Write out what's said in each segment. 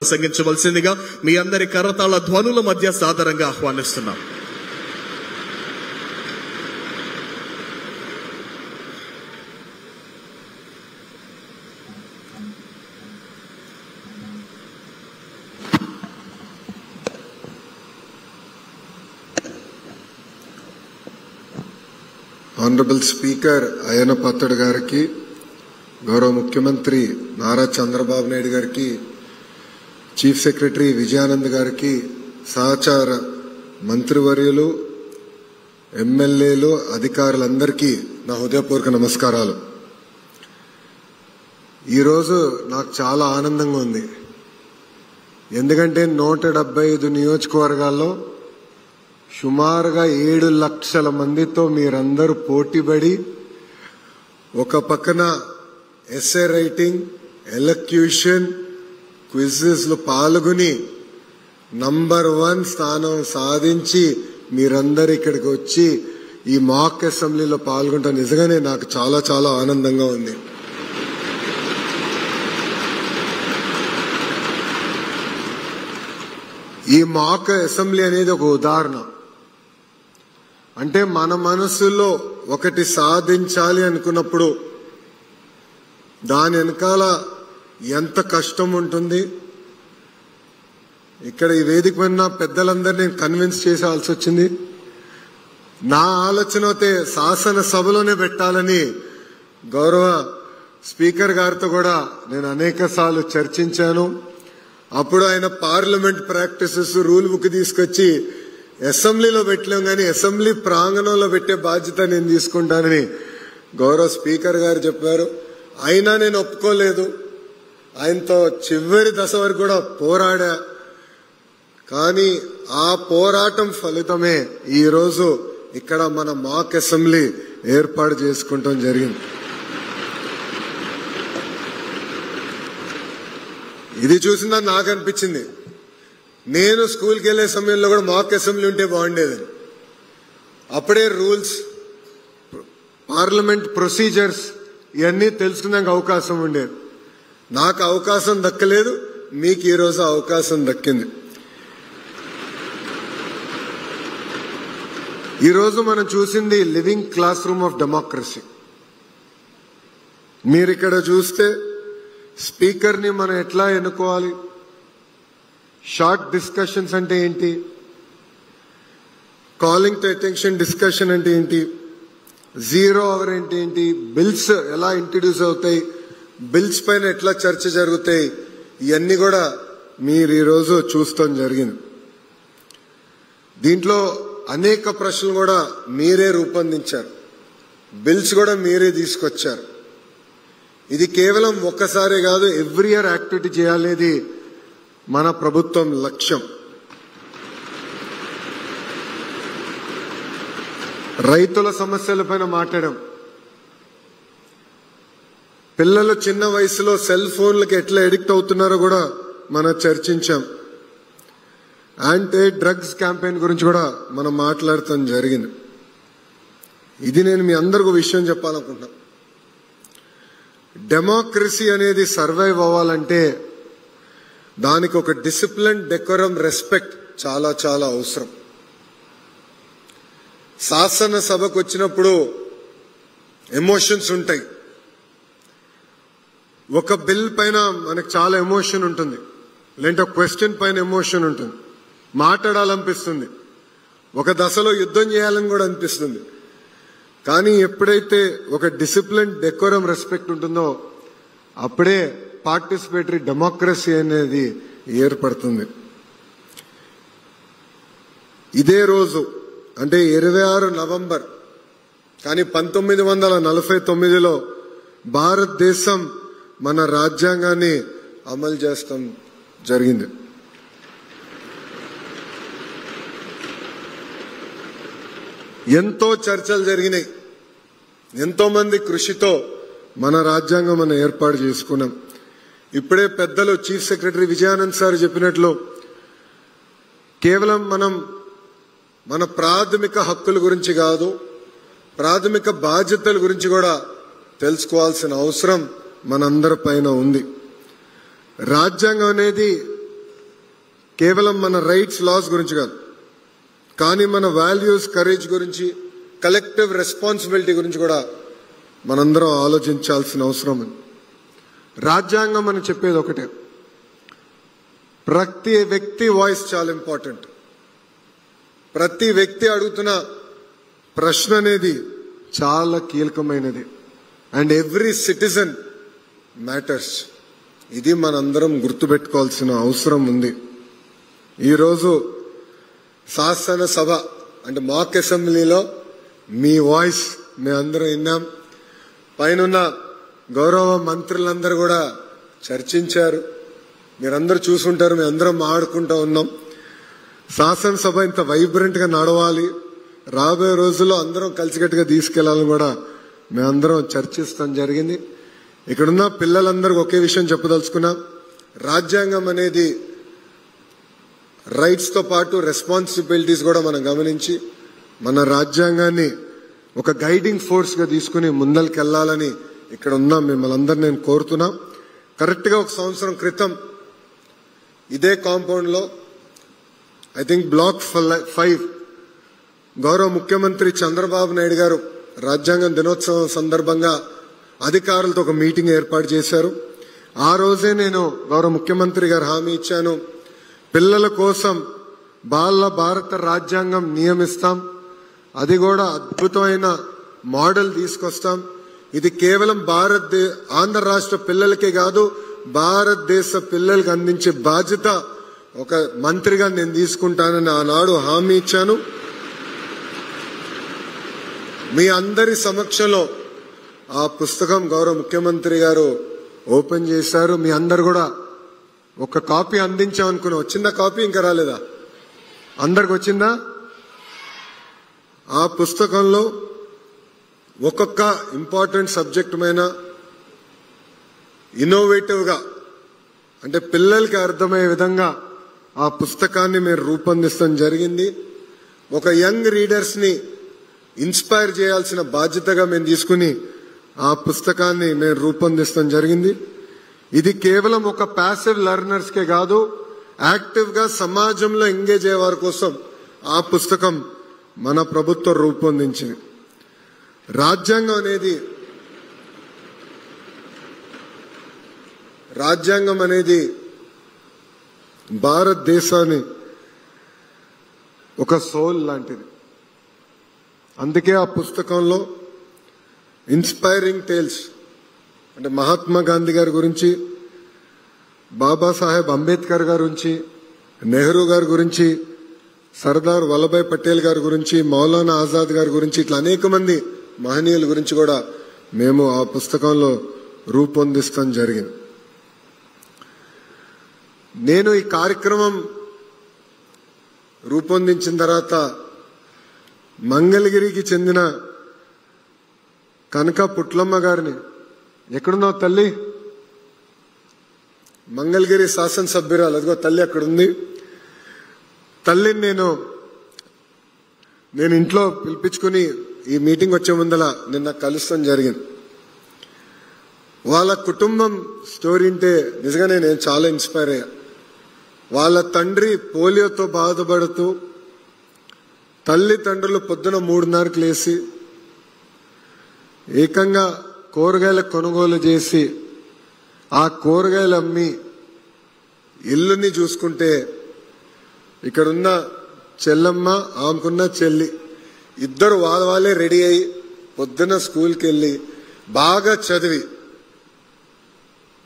ప్రసంగించవలసిందిగా మీ అందరి కరతాళ ధ్వనుల మధ్య సాదరంగా ఆహ్వానిస్తున్నాం. ఆనరబుల్ స్పీకర్ అయ్యన్న పాత్రుడు గారికి, గౌరవ ముఖ్యమంత్రి నారా చంద్రబాబు నాయుడు గారికి, చీఫ్ సెక్రటరీ విజయానంద్ గారికి, సహచార మంత్రివర్యులు, ఎమ్మెల్యేలు, అధికారులందరికీ నా హృదయపూర్వక నమస్కారాలు. ఈరోజు నాకు చాలా ఆనందంగా ఉంది. ఎందుకంటే 175 నియోజకవర్గాల్లో సుమారుగా 7 లక్షల మందితో మీరందరూ పోటీపడి ఒక పక్కన ఎస్సే రైటింగ్, ఎలక్యూషన్, క్విజెస్ లో పాల్గొని నంబర్ 1 స్థానం సాధించి మీరందరూ ఇక్కడికి వచ్చి ఈ మాక్ అసెంబ్లీలో పాల్గొంటాం. నిజంగానే నాకు చాలా చాలా ఆనందంగా ఉంది. ఈ మాక్ అసెంబ్లీ అనేది ఒక ఉదాహరణ. అంటే మన మనసులో ఒకటి సాధించాలి అనుకున్నప్పుడు దాని వెనకాల ఎంత కష్టం ఉంటుంది. ఇక్కడ ఈ వేదిక పైన పెద్దలందరినీ కన్విన్స్ చేసాల్సి వచ్చింది. నా ఆలోచన అయితే శాసనసభలోనే పెట్టాలని గౌరవ స్పీకర్ గారితో కూడా నేను అనేక సార్లు చర్చించాను. అప్పుడు ఆయన పార్లమెంట్ ప్రాక్టీసెస్ రూల్ బుక్ తీసుకొచ్చి అసెంబ్లీలో పెట్టలేం కానీ అసెంబ్లీ ప్రాంగణంలో పెట్టే బాధ్యత నేను తీసుకుంటానని గౌరవ స్పీకర్ గారు చెప్పారు. అయినా నేను ఒప్పుకోలేదు. ఆయనతో చివరి దశ వరకు కూడా పోరాడా. కానీ ఆ పోరాటం ఫలితమే ఈరోజు ఇక్కడ మన మాక్ అసెంబ్లీ ఏర్పాటు చేసుకుంటాం జరిగింది. ఇది చూసిందా నాకు అనిపించింది, నేను స్కూల్కి వెళ్లే సమయంలో కూడా మాక్ అసెంబ్లీ ఉంటే బాగుండేదని. అప్పుడే రూల్స్, పార్లమెంట్ ప్రొసీజర్స్ ఇవన్నీ తెలుసుకున్నాక అవకాశం ఉండేది. నాకు అవకాశం దక్కలేదు, మీకు ఈరోజు అవకాశం దక్కింది. ఈరోజు మనం చూసింది living class room of democracy. మీరు ఇక్కడ చూస్తే స్పీకర్ ని మనం ఎట్లా ఎన్నుకోవాలి, షార్ట్ డిస్కషన్స్ అంటే ఏంటి, కాలింగ్ టు అటెన్షన్ డిస్కషన్ అంటే ఏంటి, 0 అవర్ అంటే ఏంటి, బిల్స్ ఎలా ఇంట్రడ్యూస్ అవుతాయి, బిల్స్ పైన ఎట్లా చర్చ జరుగుతాయి, ఇవన్నీ కూడా మీరు ఈరోజు చూస్తాం జరిగింది. దీంట్లో అనేక ప్రశ్నలు కూడా మీరే రూపొందించారు, బిల్స్ కూడా మీరే తీసుకొచ్చారు. ఇది కేవలం ఒక్కసారే కాదు, ఎవ్రీ ఇయర్ యాక్టివిటీ చేయాలనేది మన ప్రభుత్వం లక్ష్యం. రైతుల సమస్యలపైన మాట్లాడాం. పిల్లలు చిన్న వయసులో సెల్ ఫోన్లకు ఎట్లా ఎడిక్ట్ అవుతున్నారో కూడా మనం చర్చించాం. యాంటీ డ్రగ్స్ క్యాంపెయిన్ గురించి కూడా మనం మాట్లాడటం జరిగింది. ఇది నేను మీ అందరికీ విషయం చెప్పాలనుకుంటున్నా. డెమోక్రసీ అనేది సర్వైవ్ అవ్వాలంటే దానికి ఒక డిసిప్లిన్, డెకోరం, రెస్పెక్ట్ చాలా చాలా అవసరం. శాసనసభకు వచ్చినప్పుడు ఎమోషన్స్ ఉంటాయి. ఒక బిల్ పైన మనకు చాలా ఎమోషన్ ఉంటుంది, లేదంటే ఒక క్వశ్చన్ పైన ఎమోషన్ ఉంటుంది, మాట్లాడాలనిపిస్తుంది, ఒక దశలో యుద్ధం చేయాలని కూడా అనిపిస్తుంది. కానీ ఎప్పుడైతే ఒక డిసిప్లిన్, డెకోరం, రెస్పెక్ట్ ఉంటుందో అప్పుడే పార్టిసిపేటరీ డెమోక్రసీ అనేది ఏర్పడుతుంది. ఇదే రోజు అంటే 26 నవంబర్ కానీ 1949లో భారతదేశం మన రాజ్యాంగాన్ని అమలు చేస్తాం జరిగింది. ఎంతో చర్చలు జరిగినాయి, ఎంతో మంది కృషితో మన రాజ్యాంగం మనం ఏర్పాటు చేసుకున్నాం. ఇప్పుడే పెద్దలు చీఫ్ సెక్రటరీ విజయానంద్ సార్ చెప్పినట్లు కేవలం మనం మన ప్రాథమిక హక్కుల గురించి కాదు, ప్రాథమిక బాధ్యతల గురించి కూడా తెలుసుకోవాల్సిన అవసరం మనందరి పైన ఉంది. రాజ్యాంగం అనేది కేవలం మన రైట్స్ లాస్ గురించి కాదు, కానీ మన వాల్యూస్ కరేజ్ గురించి, కలెక్టివ్ రెస్పాన్సిబిలిటీ గురించి కూడా మనందరం ఆలోచించాల్సిన అవసరం ఉంది. రాజ్యాంగం అని చెప్పేది ఒకటే, ప్రతి వ్యక్తి వాయిస్ చాలా ఇంపార్టెంట్. ప్రతి వ్యక్తి అడుగుతున్న ప్రశ్న అనేది చాలా కీలకమైనది. And every citizen matters. ఇది మనందరం గుర్తుపెట్టుకోవాల్సిన అవసరం ఉంది. ఈరోజు శాసనసభ అంటే మాక్ అసెంబ్లీలో మీ వాయిస్ మేము అందరం విన్నాం. పైన గౌరవ మంత్రులందరూ కూడా చర్చించారు. మీరందరూ చూసుంటారు, మేము అందరం ఆడుకుంటూ ఉన్నాం. శాసనసభ ఇంత వైబ్రెంట్ గా నడవాలి, రాబోయే రోజుల్లో అందరం కలిసికట్టుగా తీసుకెళ్లాలని కూడా మేమందరం చర్చిస్తాం జరిగింది. ఇక్కడున్న పిల్లలందరికీ ఒకే విషయం చెప్పదలుచుకున్నాం. రాజ్యాంగం అనేది రైట్స్ తో పాటు రెస్పాన్సిబిలిటీస్ కూడా మనం గమనించి మన రాజ్యాంగాన్ని ఒక గైడింగ్ ఫోర్స్ గా తీసుకుని ముందరికెళ్లాలని ఇక్కడ ఉన్న మిమ్మల్ని అందరూ నేను కోరుతున్నా. కరెక్ట్ గా 1 సంవత్సరం క్రితం ఇదే కాంపౌండ్ లో ఐ థింక్ బ్లాక్ 5 గౌరవ ముఖ్యమంత్రి చంద్రబాబు నాయుడు గారు రాజ్యాంగం దినోత్సవం సందర్భంగా అధికారులతో ఒక మీటింగ్ ఏర్పాటు చేశారు. ఆ రోజే నేను గౌరవ ముఖ్యమంత్రి గారు హామీ ఇచ్చాను, పిల్లల కోసం బాల భారత రాజ్యాంగం నియమిస్తాం, అది కూడా అద్భుతమైన మోడల్ తీసుకొస్తాం. ఇది కేవలం ఆంధ్ర రాష్ట్ర పిల్లలకే కాదు, భారతదేశ పిల్లలకు అందించే బాధ్యత ఒక మంత్రిగా నేను తీసుకుంటానని ఆనాడు హామీ ఇచ్చాను. మీ అందరి సమక్షంలో ఆ పుస్తకం గౌరవ ముఖ్యమంత్రి గారు ఓపెన్ చేశారు. మీ అందరు కూడా ఒక కాపీ అందించామనుకున్నా. వచ్చిందా కాపీ? ఇంకా రాలేదా? అందరికి వచ్చిందా? ఆ పుస్తకంలో ఒక్కొక్క ఇంపార్టెంట్ సబ్జెక్ట్ పైన ఇన్నోవేటివ్ గా అంటే పిల్లలకి అర్థమయ్యే విధంగా ఆ పుస్తకాన్ని మేము రూపొందించడం జరిగింది. ఒక యంగ్ రీడర్స్ ని ఇన్స్పైర్ చేయాల్సిన బాధ్యతగా మేము తీసుకుని ఆ పుస్తకాన్ని మేము రూపొందించడం జరిగింది. ఇది కేవలం ఒక ప్యాసివ్ లెర్నర్స్ కే కాదు, యాక్టివ్ గా సమాజంలో ఎంగేజ్ అయ్యే వారి కోసం ఆ పుస్తకం మన ప్రభుత్వం రూపొందించింది. రాజ్యాంగం అనేది భారతదేశాన్ని ఒక సోల్ లాంటిది. అందుకే ఆ పుస్తకంలో ఇన్స్పైరింగ్ టేల్స్ అంటే మహాత్మా గాంధీ గారి గురించి, బాబాసాహెబ్ అంబేద్కర్ గారి గురించి, నెహ్రూ గారి గురించి, సర్దార్ వల్లభాయ్ పటేల్ గారి గురించి, మౌలానా ఆజాద్ గారి గురించి, ఇట్లా అనేక మంది మహనీయుల గురించి కూడా మేము ఆ పుస్తకంలో రూపొందిస్తాం జరిగింది. నేను ఈ కార్యక్రమం రూపొందించిన తర్వాత మంగళగిరికి చెందిన కనక పుట్లమ్మ గారిని, ఎక్కడున్నావు తల్లి? మంగళగిరి శాసనసభ్యురాలు, అదిగో తల్లి అక్కడుంది. తల్లిని నేను ఇంట్లో పిలిపించుకుని ఈ మీటింగ్ వచ్చే ముందల నిన్న కలుస్తాం జరిగింది. వాళ్ళ కుటుంబం స్టోరీ అంటే నిజంగానే నేను చాలా ఇన్స్పైర్ అయ్యా. వాళ్ళ తండ్రి పోలియోతో బాధపడుతూ తల్లిదండ్రులు పొద్దున 3:30కి లేసి ఏకంగా కూరగాయల కొనుగోలు చేసి ఆ కూరగాయలు అమ్మి ఇల్లుని చూసుకుంటే, ఇక్కడున్న చెల్లమ్మ, ఆమెకున్న చెల్లి ఇద్దరు వాళ్ళే రెడీ అయ్యి పొద్దున స్కూల్కి వెళ్ళి బాగా చదివి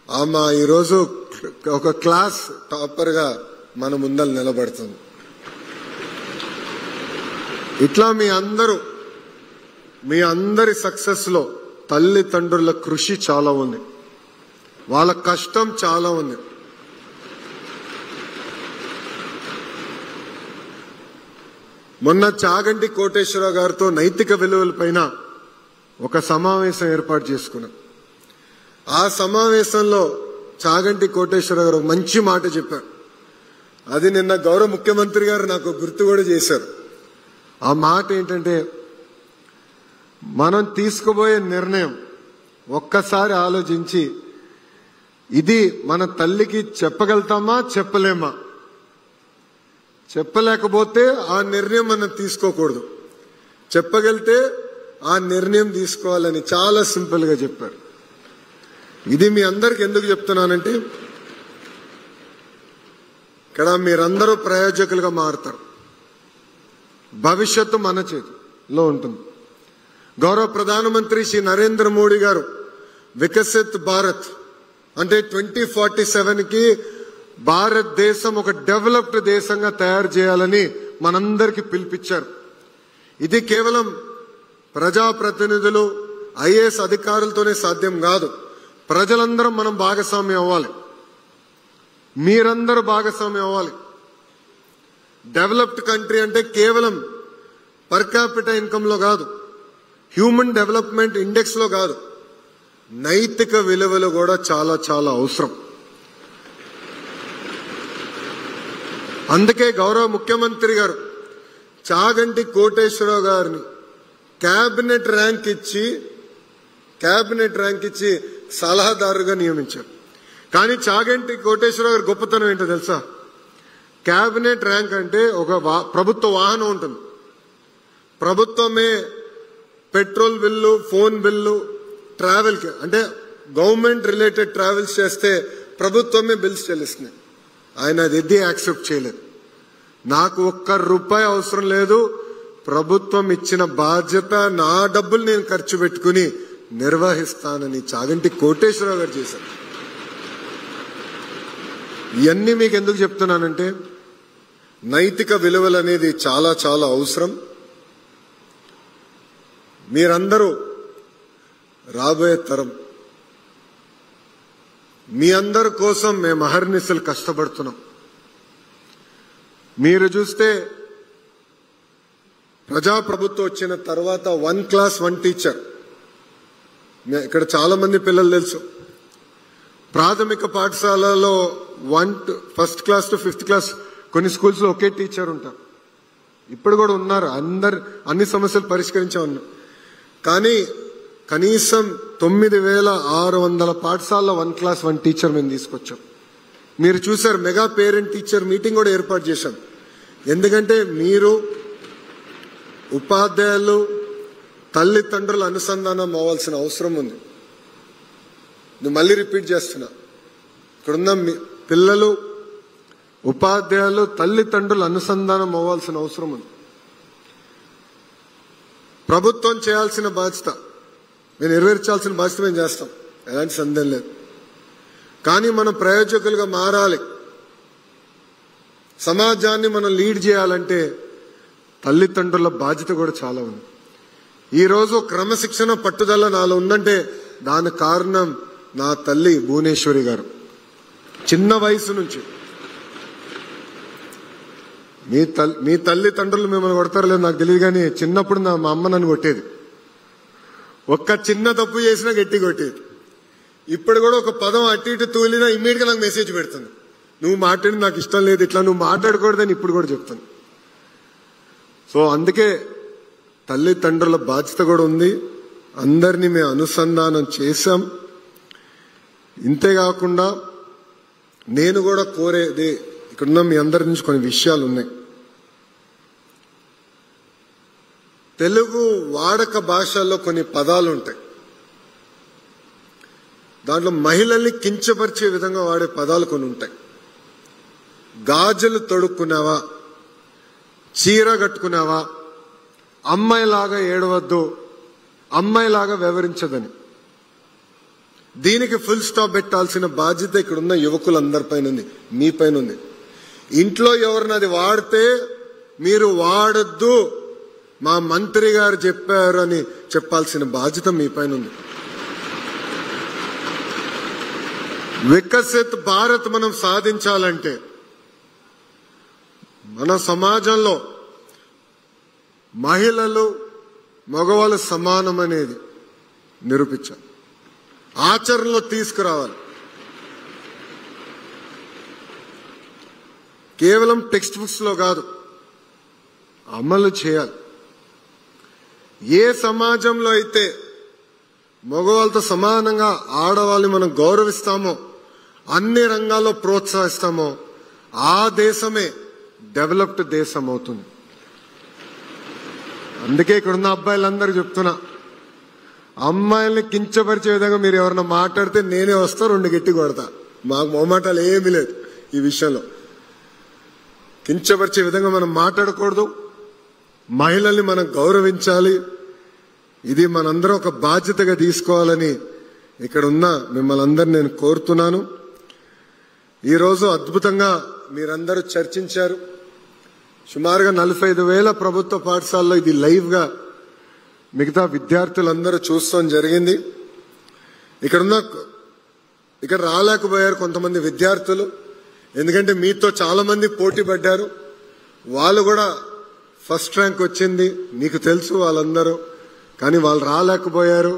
ఆమె ఈరోజు ఒక క్లాస్ టాపర్ గా మన ముందర నిలబడుతుంది. ఇట్లా మీ అందరి సక్సెస్ లో తల్లిదండ్రుల కృషి చాలా ఉంది, వాళ్ళ కష్టం చాలా ఉంది. మొన్న చాగంటి కోటేశ్వరరావు గారితో నైతిక విలువలపైన ఒక సమావేశం ఏర్పాటు చేసుకున్నాం. ఆ సమావేశంలో చాగంటి కోటేశ్వరరావు గారు మంచి మాట చెప్పారు. అది నిన్న గౌరవ ముఖ్యమంత్రి గారు నాకు గుర్తు కూడా చేశారు. ఆ మాట ఏంటంటే, మనం తీసుకోబోయే నిర్ణయం ఒక్కసారి ఆలోచించి ఇది మన తల్లికి చెప్పగలుగుతామా చెప్పలేమా చెప్పలేకపోతే ఆ నిర్ణయం మనం తీసుకోకూడదు, చెప్పగలితే ఆ నిర్ణయం తీసుకోవాలని చాలా సింపుల్ గా చెప్పారు. ఇది మీ అందరికి ఎందుకు చెప్తున్నానంటే ఇక్కడ మీరందరూ ప్రయోజకులుగా మారుతారు. భవిష్యత్తు మన చేతిలో ఉంటుంది. గౌరవ ప్రధానమంత్రి శ్రీ నరేంద్ర మోడీ గారు వికసిత్ భారత్ అంటే 2047కి భారతదేశం ఒక డెవలప్డ్ దేశంగా తయారు చేయాలని మనందరికీ పిలిపించారు. ఇది కేవలం ప్రజాప్రతినిధులు ఐఏఎస్ అధికారులతోనే సాధ్యం కాదు. ప్రజలందరం మనం భాగస్వామ్యం అవ్వాలి, మీరందరూ భాగస్వామ్యం అవ్వాలి. డెవలప్డ్ కంట్రీ అంటే కేవలం పర్ క్యాపిటల్ ఇన్కమ్ లో కాదు, హ్యూమన్ డెవలప్మెంట్ ఇండెక్స్ లో కాదు, నైతిక విలువలు కూడా చాలా చాలా అవసరం. అందుకే గౌరవ ముఖ్యమంత్రి గారు చాగంటి కోటేశ్వరరావు గారిని క్యాబినెట్ ర్యాంక్ ఇచ్చి సలహాదారుగా నియమించారు. కానీ చాగంటి కోటేశ్వరరావు గారి గొప్పతనం ఏంటో తెలుసా? క్యాబినెట్ ర్యాంక్ అంటే ఒక ప్రభుత్వ వాహనం ఉంటుంది, ప్రభుత్వమే petrol bill, phone bill, travel కి అంటే గవర్నమెంట్ రిలేటెడ్ ట్రావెల్స్ చేస్తే ప్రభుత్వమే బిల్స్ చెల్లిస్తుంది. ఆయన అది యాక్సెప్ట్ చేయలేదు. నాకు ₹1 అవసరం లేదు, ప్రభుత్వం ఇచ్చిన బాధ్యత నా డబ్బులు నేను ఖర్చు పెట్టుకుని నిర్వహిస్తానని చాగంటి కోటేశ్వరరావు గారు చేశారు. ఇవన్నీ మీకు ఎందుకు చెప్తున్నానంటే నైతిక విలువలు అనేది చాలా చాలా అవసరం. మీరందరూ రాబోయే తరం, మీ అందరి కోసం మేము అహర్నిశలు కష్టపడుతున్నాం. మీరు చూస్తే ప్రజాప్రభుత్వం వచ్చిన తర్వాత 1 క్లాస్ 1 టీచర్, ఇక్కడ చాలా మంది పిల్లలు తెలుసు, ప్రాథమిక పాఠశాలలో 1st class to 5th class కొన్ని స్కూల్స్ లో ఒకే టీచర్ ఉంటారు. ఇప్పుడు కూడా ఉన్నారు, అన్ని సమస్యలు పరిష్కరించే ఉన్నారు. కానీ కనీసం 9600 పాఠశాలలో 1 క్లాస్ 1 టీచర్ మేము తీసుకొచ్చాం. మీరు చూసారు, మెగా పేరెంట్ టీచర్ మీటింగ్ కూడా ఏర్పాటు చేశాం. ఎందుకంటే మీరు ఉపాధ్యాయులు తల్లిదండ్రుల అనుసంధానం అవ్వాల్సిన అవసరం ఉంది. నేను మళ్ళీ రిపీట్ చేస్తున్నా, ఇక్కడున్న పిల్లలు, ఉపాధ్యాయులు, తల్లిదండ్రుల అనుసంధానం అవ్వాల్సిన అవసరం ఉంది. ప్రభుత్వం చేయాల్సిన బాధ్యత మేము నెరవేర్చాల్సిన బాధ్యత మేము చేస్తాం, ఎలాంటి సందేహం లేదు. కానీ మనం ప్రయోజకులుగా మారాలి. సమాజాన్ని మనం లీడ్ చేయాలంటే తల్లిదండ్రుల బాధ్యత కూడా చాలా ఉంది. ఈరోజు క్రమశిక్షణ పట్టుదల నాలో ఉందంటే దాని కారణం నా తల్లి భువనేశ్వరి గారు. చిన్న వయసు నుంచి మీ తల్లిదండ్రులు మిమ్మల్ని కొడతారో లేదు నాకు తెలియదు, కానీ చిన్నప్పుడు మా అమ్మ నన్ను కొట్టేది. ఒక్క చిన్న తప్పు చేసినా గట్టి కొట్టేది. ఇప్పుడు కూడా ఒక పదం అటు ఇటు తూలినా ఇమ్మీడియట్ గా నాకు మెసేజ్ పెడుతుంది, నువ్వు మాట్లాడి నాకు ఇష్టం లేదు, ఇట్లా నువ్వు మాట్లాడకూడదని ఇప్పుడు కూడా చెప్తాను. సో అందుకే తల్లిదండ్రుల బాధ్యత కూడా ఉంది. అందరినీ మేము అనుసంధానం చేశాం. ఇంతేకాకుండా నేను కూడా కోరేది, ఇక్కడున్న మీ అందరి నుంచి కొన్ని విషయాలు ఉన్నాయి. తెలుగు వాడక భాషల్లో కొన్ని పదాలు ఉంటాయి, దాంట్లో మహిళల్ని కించపరిచే విధంగా వాడే పదాలు కొన్ని ఉంటాయి. గాజులు తొడుక్కున్నావా, చీర కట్టుకున్నావా, అమ్మాయిలాగా ఏడవద్దు, అమ్మాయిలాగా వివరించదని. దీనికి ఫుల్ స్టాప్ పెట్టాల్సిన బాధ్యత ఇక్కడున్న యువకులందరిపైన ఉంది, మీ పైన ఉంది. ఇంట్లో ఎవరిని అది వాడితే మీరు వాడద్దు, మా మంత్రి గారు చెప్పారు అని చెప్పాల్సిన బాధ్యత మీ పైన ఉంది. వికసిత్ భారత్ మనం సాధించాలంటే మన సమాజంలో మహిళలు మగవాళ్ళు సమానం అనేది నిరూపించాలి, ఆచరణలో తీసుకురావాలి. కేవలం టెక్స్ట్ బుక్స్ లో కాదు, అమలు చేయాలి. ఏ సమాజంలో అయితే మగవాళ్ళతో సమానంగా ఆడవాళ్ళని మనం గౌరవిస్తామో, అన్ని రంగాల్లో ప్రోత్సహిస్తామో, ఆ దేశమే డెవలప్డ్ దేశం అవుతుంది. అందుకే ఇక్కడున్న అబ్బాయిలందరూ చెప్తున్నా, అమ్మాయిల్ని కించపరిచే విధంగా మీరు ఎవరన్నా మాట్లాడితే నేనే వస్తా, 2 గట్టి కొడతా. మాకు మొహమాటాలు ఏమీ లేదు ఈ విషయంలో. కించపరిచే విధంగా మనం మాట్లాడకూడదు. మహిళల్ని మనం గౌరవించాలి. ఇది మనందరం ఒక బాధ్యతగా తీసుకోవాలని ఇక్కడ ఉన్న మిమ్మల్ని అందరినీ నేను కోరుతున్నాను. ఈరోజు అద్భుతంగా మీరందరూ చర్చించారు. సుమారుగా 45,000 ప్రభుత్వ పాఠశాలలో ఇది లైవ్ గా మిగతా విద్యార్థులందరూ చూస్తాం జరిగింది. ఇక్కడ రాలేకపోయారు కొంతమంది విద్యార్థులు, ఎందుకంటే మీతో చాలా మంది పోటీ పడ్డారు. వాళ్ళు కూడా ఫస్ట్ ర్యాంక్ వచ్చింది, మీకు తెలుసు వాళ్ళందరూ. కానీ వాళ్ళు రాలేకపోయారు.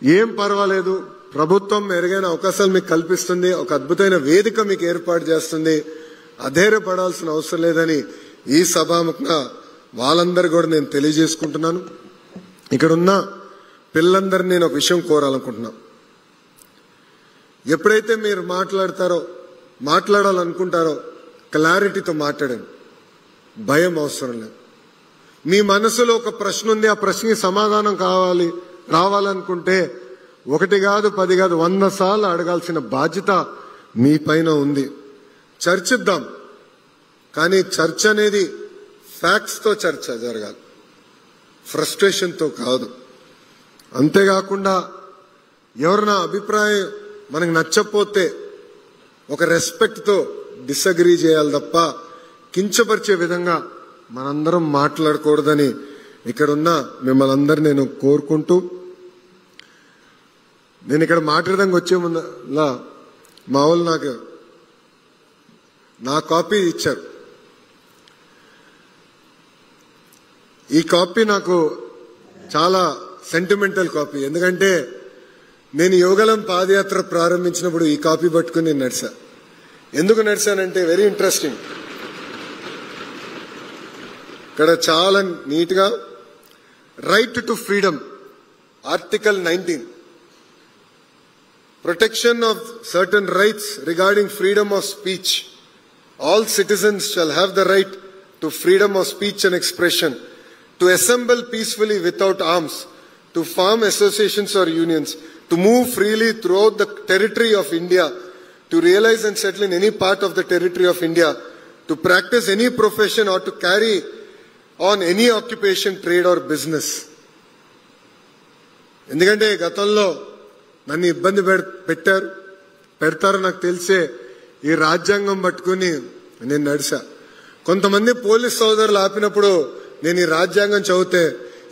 ఏం పర్వాలేదు, ప్రభుత్వం మెరుగైన అవకాశాలు మీకు కల్పిస్తుంది, ఒక అద్భుతమైన వేదిక మీకు ఏర్పాటు చేస్తుంది. అధైర్యపడాల్సిన అవసరం లేదని ఈ సభాముఖంగా వాళ్ళందరూ కూడా నేను తెలియజేసుకుంటున్నాను. ఇక్కడున్న పిల్లలందరినీ నేను ఒక విషయం కోరాలనుకుంటున్నా. ఎప్పుడైతే మీరు మాట్లాడాలనుకుంటారో క్లారిటీతో మాట్లాడండి. భయం అవసరం లేదు. మీ మనసులో ఒక ప్రశ్న ఉంది, ఆ ప్రశ్నకి సమాధానం రావాలనుకుంటే 1 కాదు 10 కాదు 100 సార్లు అడగాల్సిన బాధ్యత మీ పైన ఉంది. చర్చిద్దాం, కానీ చర్చ అనేది ఫ్యాక్ట్స్ తో చర్చ జరగాలి, ఫ్రస్ట్రేషన్ తో కాదు. అంతేకాకుండా ఎవరైనా అభిప్రాయం మనకు నచ్చకపోతే ఒక రెస్పెక్ట్ తో డిసగ్రీ చేయాలి తప్ప కించపరిచే విధంగా మనందరం మాట్లాడకూడదని ఇక్కడున్న మిమ్మల్ని అందరూ నేను కోరుకుంటూ, నేను ఇక్కడ మాట్లాడడానికి వచ్చే ముందులా మా వాళ్ళు నా కాపీ ఇచ్చారు. ఈ కాపీ నాకు చాలా సెంటిమెంటల్ కాపీ. ఎందుకంటే నేను యువగలం పాదయాత్ర ప్రారంభించినప్పుడు ఈ కాపీ పట్టుకుని నేను నడిచా. ఎందుకు నడిచానంటే వెరీ ఇంట్రెస్టింగ్. ఇక్కడ చాలా నీట్ గా right to freedom, article 19, protection of certain rights regarding freedom of speech. All citizens shall have the right to freedom of speech and expression, to assemble peacefully without arms, to form associations or unions, to move freely throughout the territory of India, to realize and settle in any part of the territory of India, to practice any profession or to carry on any occupation, trade or business. ఎందుకంటే గతంలో నన్ను ఇబ్బంది పెడతారు నాకు తెలిసే ఈ రాజ్యాంగం పట్టుకుని నేను నడిచా. కొంతమంది పోలీస్ సోదరులు ఆపినప్పుడు నేను ఈ రాజ్యాంగం చదివితే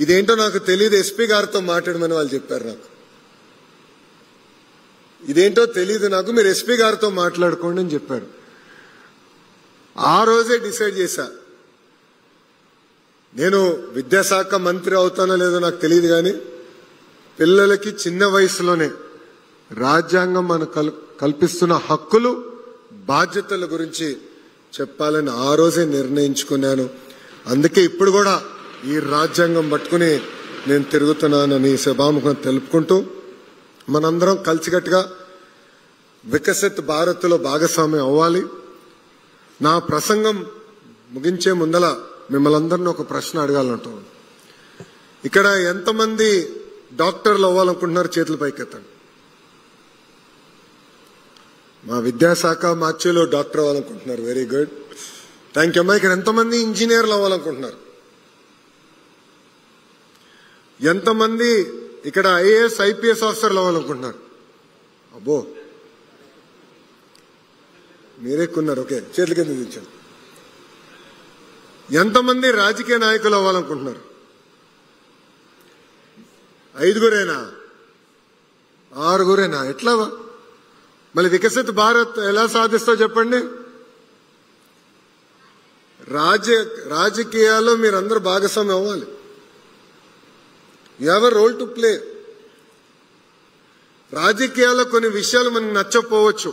ఇదేంటో నాకు తెలియదు, ఎస్పీ గారితో మాట్లాడమని వాళ్ళు చెప్పారు. నాకు ఇదేంటో తెలియదు, నాకు మీరు ఎస్పీ గారితో మాట్లాడుకోండి అని చెప్పారు. ఆ రోజే డిసైడ్ చేశా, నేను విద్యాశాఖ మంత్రి అవుతానో లేదో నాకు తెలియదు, కానీ పిల్లలకి చిన్న వయసులోనే రాజ్యాంగం మనకు కల్పిస్తున్న హక్కులు బాధ్యతల గురించి చెప్పాలని ఆ రోజే నిర్ణయించుకున్నాను. అందుకే ఇప్పుడు కూడా ఈ రాజ్యాంగం పట్టుకుని నేను తిరుగుతున్నానని సభాముఖం తెలుపుకుంటూ, మనందరం కలిసికట్టుగా వికసిత్ భారత్ లో భాగస్వామ్యం అవ్వాలి. నా ప్రసంగం ముగించే ముందల మిమ్మల్ని అందరినీ ఒక ప్రశ్న అడగాలంటాను. ఇక్కడ ఎంతమంది డాక్టర్లు అవ్వాలనుకుంటున్నారు? చేతులు పైకెత్తండి. మా విద్యాశాఖ మార్చిలో డాక్టర్ అవ్వాలనుకుంటున్నారు. వెరీ గుడ్, థ్యాంక్ యూ అమ్మా. ఇక్కడ ఎంతమంది ఇంజనీర్లు అవ్వాలనుకుంటున్నారు? ఎంతమంది ఇక్కడ ఐఏఎస్ ఐపీఎస్ ఆఫీసర్లు అవ్వాలనుకుంటున్నారు? అబ్బో, మీరెక్కున్నారు. ఓకే, చేతుల కింద దించండి. ఎంతమంది రాజకీయ నాయకులు అవ్వాలనుకుంటున్నారు? 5గురేనా? 6గురేనా? ఎట్లా? మళ్ళీ వికసిత్ భారత్ ఎలా సాధిస్తో చెప్పండి. రాజకీయాల్లో మీరందరూ భాగస్వామ్యం అవ్వాలి. You have a role to play. రాజకీయాల్లో కొన్ని విషయాలు మనకు నచ్చకపోవచ్చు,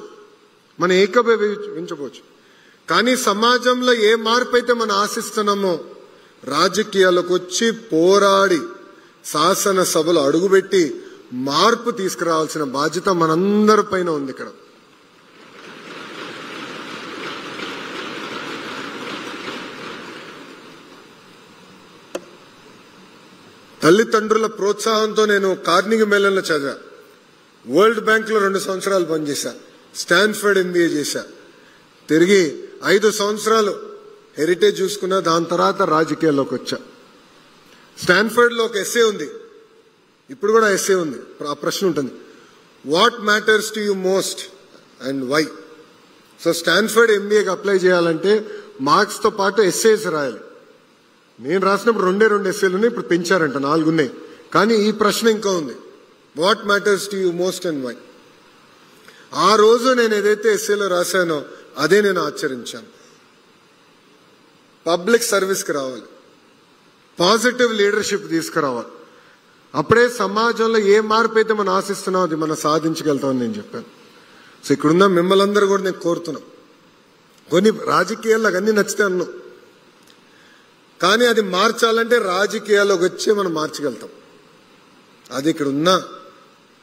మనం ఏకీభవించవచ్చు, కానీ సమాజంలో ఏ మార్పు అయితే మనం ఆశిస్తున్నామో రాజకీయాలకు వచ్చి పోరాడి శాసనసభలో అడుగుపెట్టి మార్పు తీసుకురావాల్సిన బాధ్యత మనందరి పైన ఉంది. ఇక్కడ తల్లిదండ్రుల ప్రోత్సాహంతో నేను కార్నిగి మెల్లన్లో చదివా, వరల్డ్ బ్యాంక్ లో 2 సంవత్సరాలు పనిచేశా, స్టాన్ఫర్డ్ MBA చేశా, తిరిగి 5 సంవత్సరాలు హెరిటేజ్ చూసుకున్నా, దాని తర్వాత రాజకీయాల్లోకి వచ్చా. స్టాన్ఫర్డ్ లో ఒక ఎస్సే ఉంది, ఇప్పుడు కూడా ఎస్సే ఉంది. ఆ ప్రశ్న ఉంటుంది, what matters to you most and why. So Stanford MBAకి అప్లై చేయాలంటే మార్క్స్ తో పాటు ఎస్సేస్ రాయాలి. నేను రాసినప్పుడు 2 ఎస్సేలు ఉన్నాయి, ఇప్పుడు పెంచారంట 4 ఉన్నాయి. కానీ ఈ ప్రశ్న ఇంకా ఉంది, what matters to you most and why. ఆ రోజు నేను ఏదైతే ఎస్సేలో రాశానో అదే నేను ఆచరించాను. పబ్లిక్ సర్వీస్కి రావాలి, పాజిటివ్ లీడర్షిప్ తీసుకురావాలి. అప్పుడే సమాజంలో ఏ మార్పు అయితే మనం ఆశిస్తున్నాం అది మనం సాధించగలుగుతామని నేను చెప్పాను. సో ఇక్కడున్న మిమ్మల్ని అందరూ కూడా నేను కోరుతున్నాం, కొన్ని రాజకీయాల్లో అన్నీ నచ్చితే అన్నాం, కానీ అది మార్చాలంటే రాజకీయాల్లోకి వచ్చే మనం మార్చగలుగుతాం. అది ఇక్కడ ఉన్న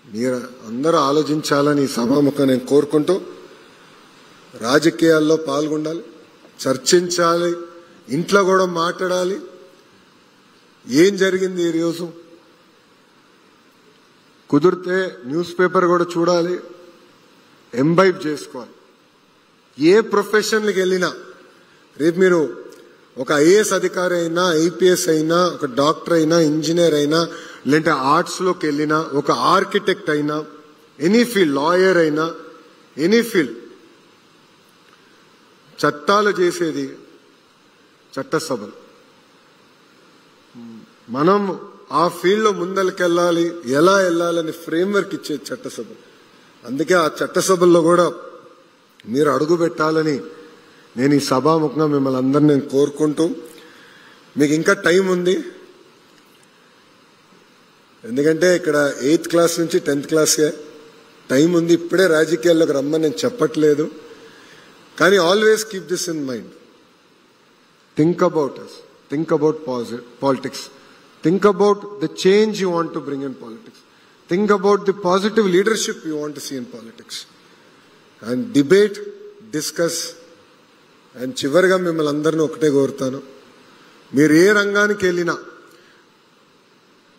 మీరు అందరూ ఆలోచించాలని సభాముఖంగా నేను కోరుకుంటూ, రాజకీయాల్లో పాల్గొనాలి, చర్చించాలి, ఇంట్లో కూడా మాట్లాడాలి. ఏం జరిగింది ఈరోజు, కుదిరితే న్యూస్ పేపర్ కూడా చూడాలి, ఎంబైబ్ చేసుకోవాలి. ఏ ప్రొఫెషన్కి వెళ్ళినా, రేపు మీరు ఒక IAS అధికారి అయినా, IPS అయినా, ఒక డాక్టర్ అయినా, ఇంజనీర్ అయినా, లేదంటే ఆర్ట్స్లోకి వెళ్ళినా, ఒక ఆర్కిటెక్ట్ అయినా, ఎనీ ఫీల్డ్, లాయర్ అయినా, ఎనీ ఫీల్డ్, చట్టాలు చేసేది చట్టసభలు. మనం ఆ ఫీల్డ్ లో ముందరికెళ్ళాలి, ఎలా వెళ్ళాలని ఫ్రేమ్వర్క్ ఇచ్చే చట్టసభలు. అందుకే ఆ చట్టసభల్లో కూడా మీరు అడుగు పెట్టాలని నేను ఈ సభాముఖంగా మిమ్మల్ని అందరినీ నేను కోరుకుంటూ, మీకు ఇంకా టైం ఉంది, ఎందుకంటే ఇక్కడ 8th క్లాస్ నుంచి 10th క్లాస్కే టైం ఉంది. ఇప్పుడే రాజకీయాల్లోకి రమ్మని నేను చెప్పట్లేదు, కానీ always keep this in mind. Think about us, think about politics, think about the change you want to bring in politics, think about the positive leadership you want to see in politics, and debate, discuss. And చివరిగా మిమ్మల్ని అందరినీ ఒకటే కోరుతాను, మీరు ఏ రంగానికి వెళ్ళినా,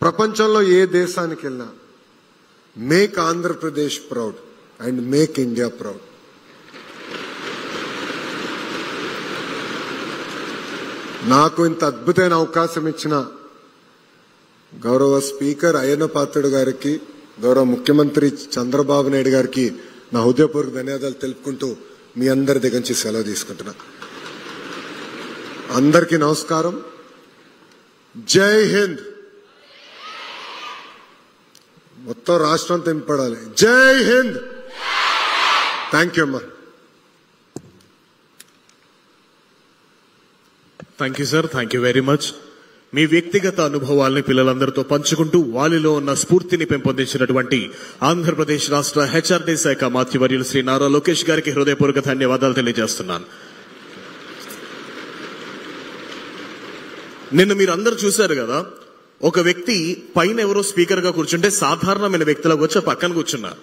ప్రపంచంలో ఏ దేశానికి వెళ్ళినా, make Andhra Pradesh proud and make India proud. నాకు ఇంత అద్భుతమైన అవకాశం ఇచ్చిన గౌరవ స్పీకర్ అయ్యన్న పాత్రుడు గారికి, గౌరవ ముఖ్యమంత్రి చంద్రబాబు నాయుడు గారికి నా హృదయపూర్వక ధన్యవాదాలు తెలుపుకుంటూ మీ అందరి దగ్గర నుంచి సెలవు తీసుకుంటున్నా. అందరికీ నమస్కారం. జై హింద్. మొత్తం రాష్ట్రం తెంపడాలి. జై హింద్. థ్యాంక్ యూ అమ్మా. Thank you sir, thank you very much. మీ వ్యక్తిగత అనుభవాల్ని పిల్లలందరితో పంచుకుంటూ వారిలో ఉన్న స్ఫూర్తిని పెంపొందించినటువంటి ఆంధ్రప్రదేశ్ రాష్ట్ర HRD శాఖ మంత్రివర్యులు శ్రీ నారా లోకేష్ గారికి హృదయపూర్వక ధన్యవాదాలు తెలియజేస్తున్నాను. నిన్న మీరు అందరూ చూశారు కదా, ఒక వ్యక్తి పైన ఎవరో స్పీకర్ గా కూర్చుంటే సాధారణమైన వ్యక్తులకు వచ్చి పక్కన కూర్చున్నారు.